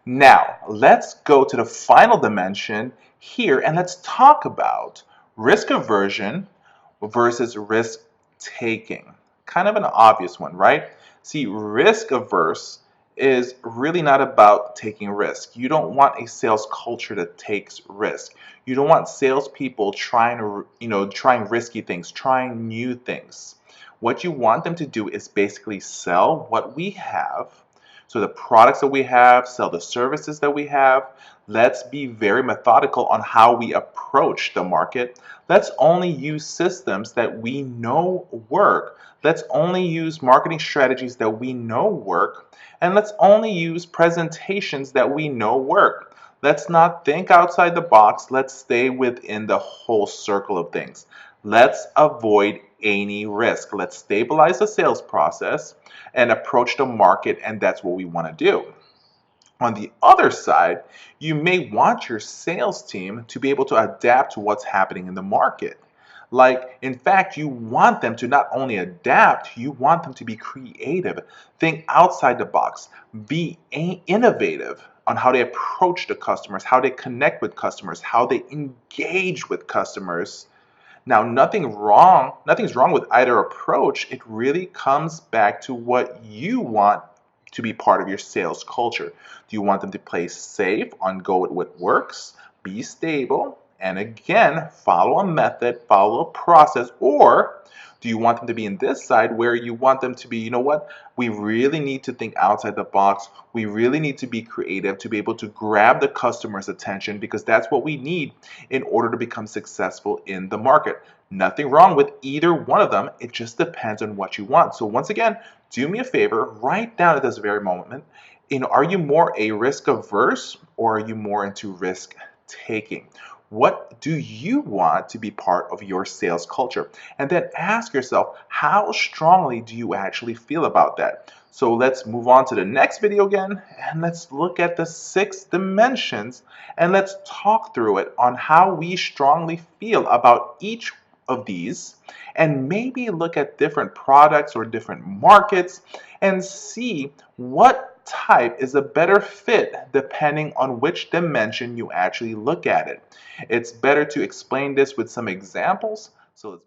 Now, let's go to the final dimension here and let's talk about risk aversion versus risk taking. Kind of an obvious one, right? See, risk averse is really not about taking risk. You don't want a sales culture that takes risk. You don't want salespeople trying risky things, trying new things. What you want them to do is basically sell what we have. So the products that we have, sell the services that we have. Let's be very methodical on how we approach the market. Let's only use systems that we know work. Let's only use marketing strategies that we know work. And let's only use presentations that we know work. Let's not think outside the box. Let's stay within the whole circle of things. Let's avoid any risk. Let's stabilize the sales process and approach the market, and that's what we want to do. On the other side, you may want your sales team to be able to adapt to what's happening in the market. Like, in fact, you want them to not only adapt, you want them to be creative. Think outside the box. Be innovative on how they approach the customers, how they connect with customers, how they engage with customers. Now, nothing's wrong with either approach. It really comes back to what you want to be part of your sales culture. Do you want them to play safe, on go with what works, be stable, and again, follow a method, follow a process, or do you want them to be in this side where you want them to be, you know what, we really need to think outside the box. We really need to be creative to be able to grab the customer's attention because that's what we need in order to become successful in the market. Nothing wrong with either one of them. It just depends on what you want. So once again, do me a favor, write down at this very moment, are you more a risk averse or are you more into risk taking? What do you want to be part of your sales culture? And then ask yourself, how strongly do you actually feel about that? So let's move on to the next video again, and let's look at the 6 dimensions, and let's talk through it on how we strongly feel about each of these, and maybe look at different products or different markets and see what type is a better fit depending on which dimension you actually look at it. It's better to explain this with some examples. So let's